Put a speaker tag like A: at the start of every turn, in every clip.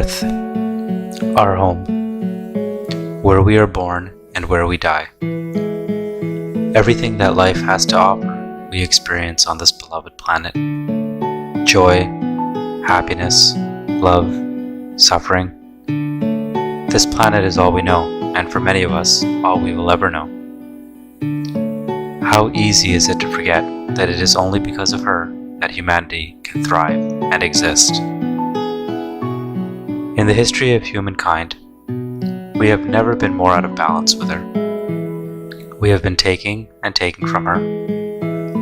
A: Earth, our home, where we are born and where we die. Everything that life has to offer, we experience on this beloved planet. Joy, happiness, love, suffering. This planet is all we know, and for many of us, all we will ever know. How easy is it to forget that it is only because of her that humanity can thrive and exist. In the history of humankind, we have never been more out of balance with her. We have been taking and taking from her,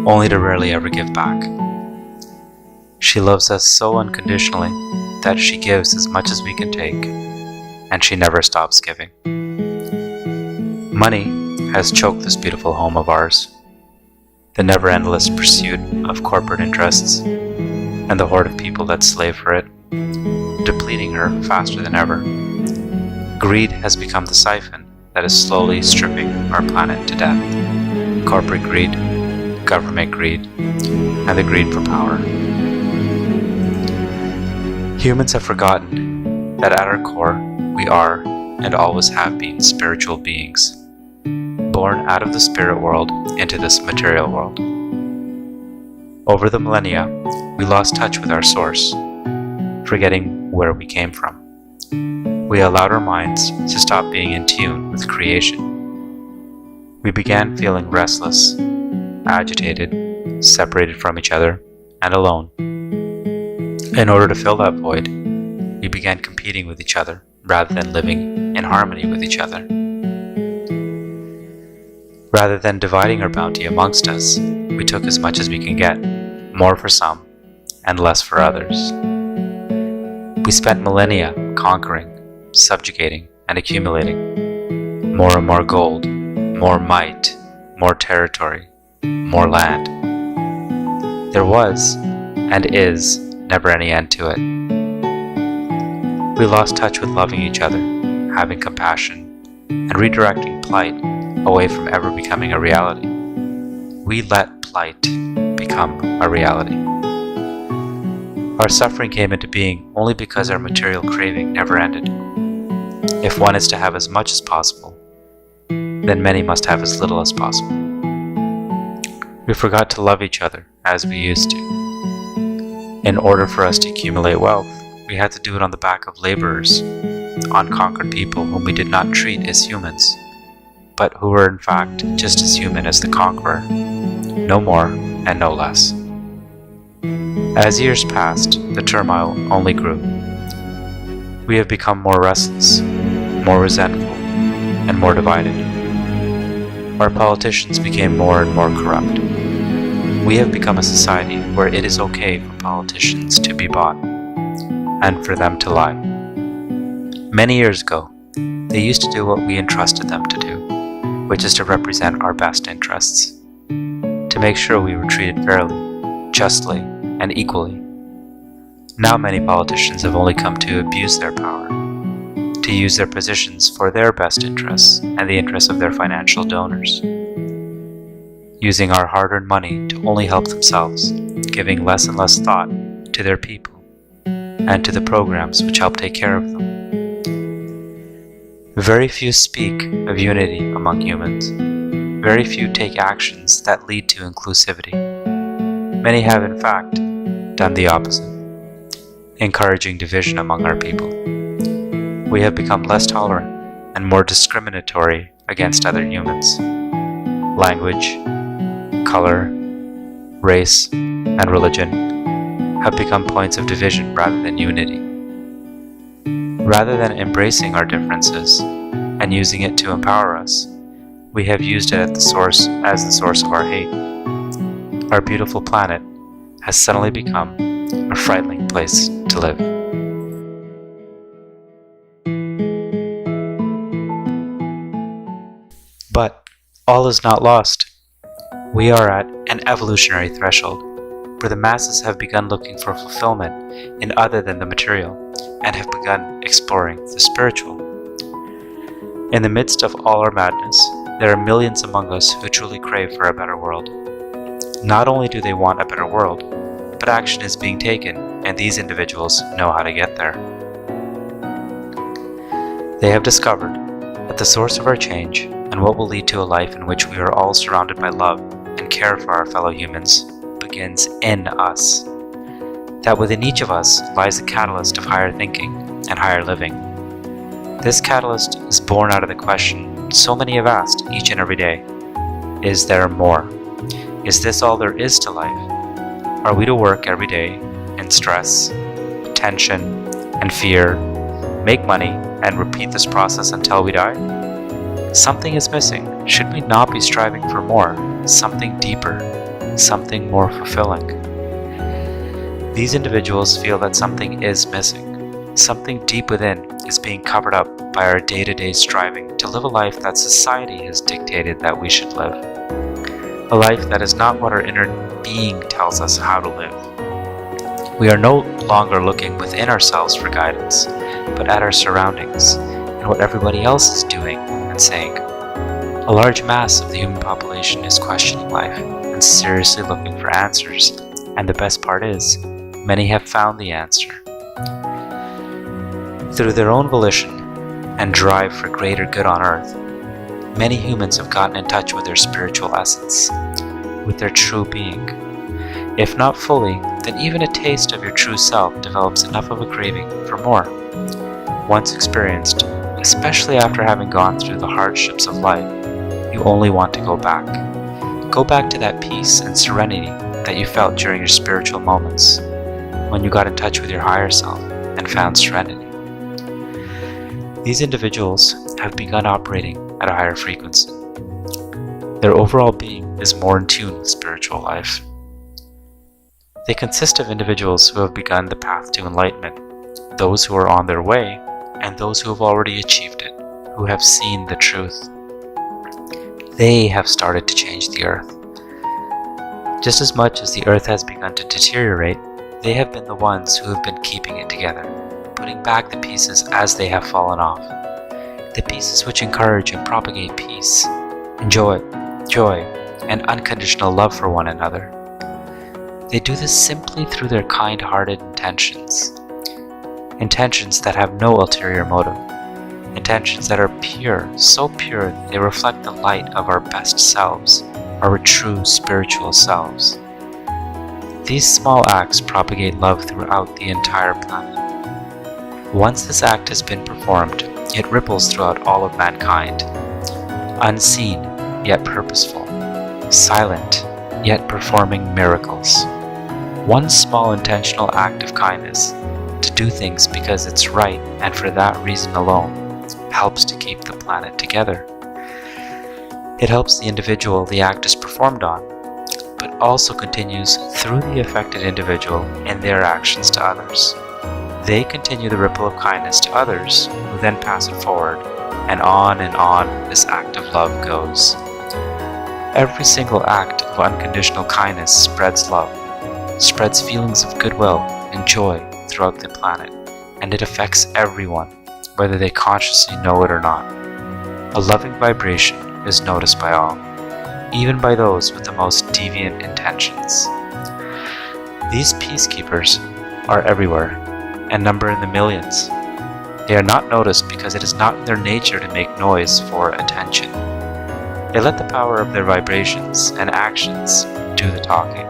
A: only to rarely ever give back. She loves us so unconditionally that she gives as much as we can take, and she never stops giving. Money has choked this beautiful home of ours. The never-endless pursuit of corporate interests and the horde of people that slave for it, depleting her faster than ever. Greed has become the siphon that is slowly stripping our planet to death. Corporate greed, government greed, and the greed for power. Humans have forgotten that at our core, we are and always have been spiritual beings, born out of the spirit world into this material world. Over the millennia, we lost touch with our source, forgetting where we came from. We allowed our minds to stop being in tune with creation. We began feeling restless, agitated, separated from each other, and alone. In order to fill that void, we began competing with each other rather than living in harmony with each other. Rather than dividing our bounty amongst us, we took as much as we can get, more for some and less for others. We spent millennia conquering, subjugating, and accumulating. More and more gold, more might, more territory, more land. There was, and is, never any end to it. We lost touch with loving each other, having compassion, and redirecting plight away from ever becoming a reality. We let plight become a reality. Our suffering came into being only because our material craving never ended. If one is to have as much as possible, then many must have as little as possible. We forgot to love each other as we used to. In order for us to accumulate wealth, we had to do it on the back of laborers, unconquered people whom we did not treat as humans, but who were in fact just as human as the conqueror, no more and no less. As years passed, the turmoil only grew. We have become more restless, more resentful, and more divided. Our politicians became more and more corrupt. We have become a society where it is okay for politicians to be bought, and for them to lie. Many years ago, they used to do what we entrusted them to do, which is to represent our best interests, to make sure we were treated fairly, justly, and equally. Now many politicians have only come to abuse their power, to use their positions for their best interests and the interests of their financial donors, using our hard-earned money to only help themselves, giving less and less thought to their people and to the programs which help take care of them. Very few speak of unity among humans. Very few take actions that lead to inclusivity. Many have, in fact, done the opposite, encouraging division among our people. We have become less tolerant and more discriminatory against other humans. Language, color, race, and religion have become points of division rather than unity. Rather than embracing our differences and using it to empower us, we have used it as the source of our hate. Our beautiful planet has suddenly become a frightening place to live. But all is not lost. We are at an evolutionary threshold where the masses have begun looking for fulfillment in other than the material and have begun exploring the spiritual. In the midst of all our madness, there are millions among us who truly crave for a better world. Not only do they want a better world, but action is being taken, and these individuals know how to get there. They have discovered that the source of our change and what will lead to a life in which we are all surrounded by love and care for our fellow humans begins in us. That within each of us lies the catalyst of higher thinking and higher living. This catalyst is born out of the question so many have asked each and every day: is there more? Is this all there is to life? Are we to work every day in stress, tension, and fear, make money, and repeat this process until we die? Something is missing. Should we not be striving for more, something deeper, something more fulfilling? These individuals feel that something is missing. Something deep within is being covered up by our day-to-day striving to live a life that society has dictated that we should live. A life that is not what our inner being tells us how to live. We are no longer looking within ourselves for guidance, but at our surroundings and what everybody else is doing and saying. A large mass of the human population is questioning life and seriously looking for answers, and the best part is, many have found the answer. Through their own volition and drive for greater good on earth, many humans have gotten in touch with their spiritual essence, with their true being. If not fully, then even a taste of your true self develops enough of a craving for more. Once experienced, especially after having gone through the hardships of life, you only want to go back. Go back to that peace and serenity that you felt during your spiritual moments, when you got in touch with your higher self and found serenity. These individuals have begun operating at a higher frequency. Their overall being is more in tune with spiritual life. They consist of individuals who have begun the path to enlightenment, those who are on their way, and those who have already achieved it, who have seen the truth. They have started to change the earth. Just as much as the earth has begun to deteriorate, they have been the ones who have been keeping it together, putting back the pieces as they have fallen off. The pieces which encourage and propagate peace, joy, and unconditional love for one another. They do this simply through their kind-hearted intentions. Intentions that have no ulterior motive. Intentions that are pure, so pure that they reflect the light of our best selves, our true spiritual selves. These small acts propagate love throughout the entire planet. Once this act has been performed, it ripples throughout all of mankind. Unseen, yet purposeful. Silent, yet performing miracles. One small intentional act of kindness, to do things because it's right and for that reason alone, helps to keep the planet together. It helps the individual the act is performed on, but also continues through the affected individual in their actions to others. They continue the ripple of kindness to others, who then pass it forward, and on this act of love goes. Every single act of unconditional kindness spreads love, spreads feelings of goodwill and joy throughout the planet, and it affects everyone, whether they consciously know it or not. A loving vibration is noticed by all, even by those with the most deviant intentions. These peacekeepers are everywhere and number in the millions. They are not noticed because it is not in their nature to make noise for attention. They let the power of their vibrations and actions do the talking.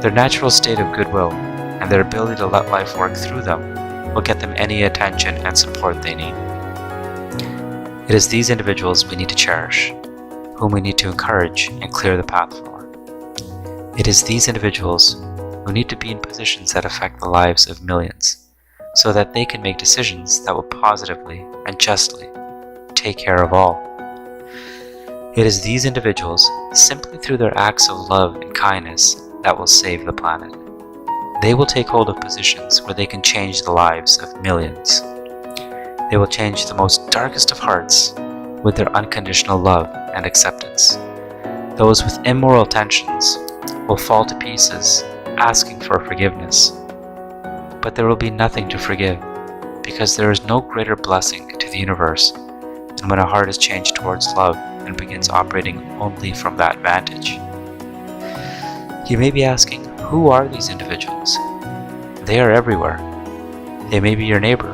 A: Their natural state of goodwill and their ability to let life work through them will get them any attention and support they need. It is these individuals we need to cherish, whom we need to encourage and clear the path for. It is these individuals who need to be in positions that affect the lives of millions, so that they can make decisions that will positively and justly take care of all. It is these individuals, simply through their acts of love and kindness, that will save the planet. They will take hold of positions where they can change the lives of millions. They will change the most darkest of hearts with their unconditional love and acceptance. Those with immoral tensions will fall to pieces, asking for forgiveness. But there will be nothing to forgive, because there is no greater blessing to the universe than when a heart is changed towards love and begins operating only from that vantage. You may be asking, who are these individuals? They are everywhere. They may be your neighbor,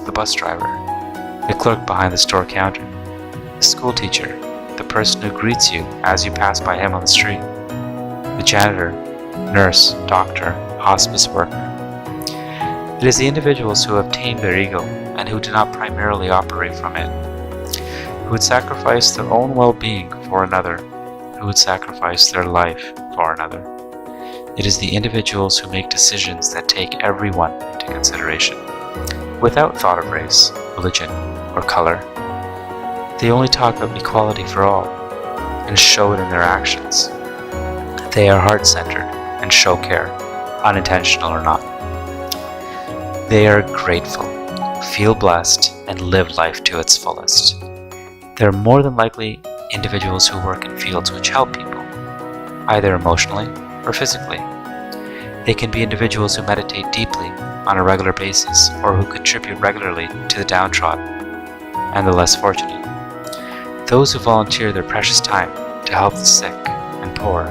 A: the bus driver, the clerk behind the store counter, the school teacher, the person who greets you as you pass by him on the street, the janitor, nurse, doctor, hospice worker. It is the individuals who have tamed their ego and who do not primarily operate from it, who would sacrifice their own well-being for another, who would sacrifice their life for another. It is the individuals who make decisions that take everyone into consideration, without thought of race, religion, or color. They only talk of equality for all, and show it in their actions. They are heart-centered and show care, unintentional or not. They are grateful, feel blessed, and live life to its fullest. They're more than likely individuals who work in fields which help people, either emotionally or physically. They can be individuals who meditate deeply on a regular basis, or who contribute regularly to the downtrodden and the less fortunate. Those who volunteer their precious time to help the sick and poor,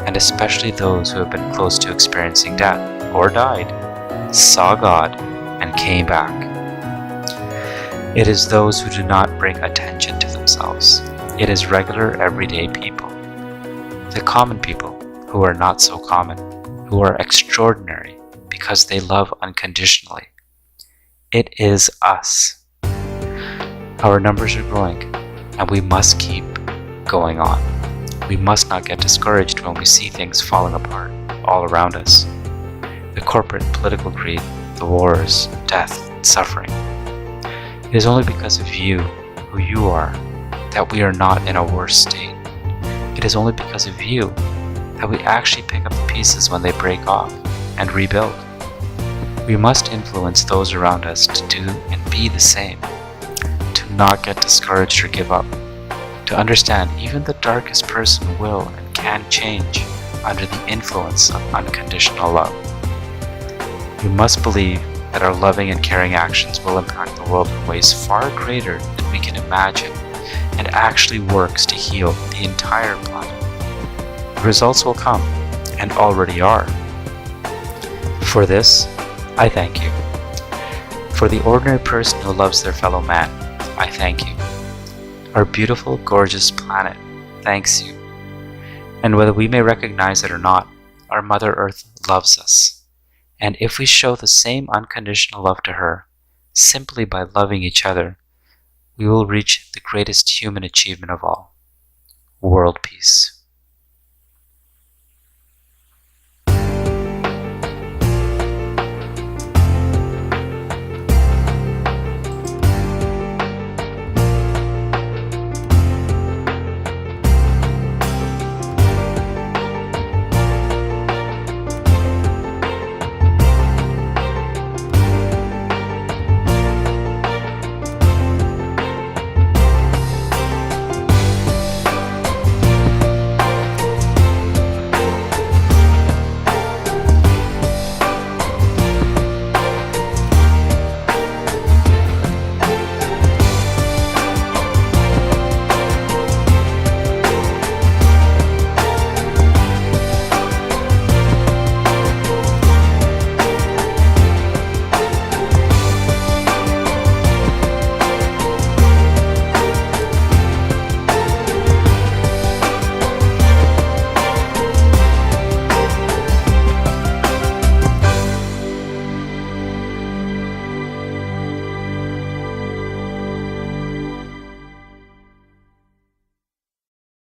A: and especially those who have been close to experiencing death or died, saw God and came back. It is those who do not bring attention to themselves. It is regular, everyday people. The common people who are not so common, who are extraordinary because they love unconditionally. It is us. Our numbers are growing, and we must keep going on. We must not get discouraged when we see things falling apart all around us. The corporate political greed, the wars, death, and suffering. It is only because of you, who you are, that we are not in a worse state. It is only because of you that we actually pick up the pieces when they break off and rebuild. We must influence those around us to do and be the same, to not get discouraged or give up, to understand even the darkest person will and can change under the influence of unconditional love. We must believe that our loving and caring actions will impact the world in ways far greater than we can imagine, and actually works to heal the entire planet. The results will come, and already are. For this, I thank you. For the ordinary person who loves their fellow man, I thank you. Our beautiful, gorgeous planet thanks you. And whether we may recognize it or not, our Mother Earth loves us. And if we show the same unconditional love to her, simply by loving each other, we will reach the greatest human achievement of all, world peace.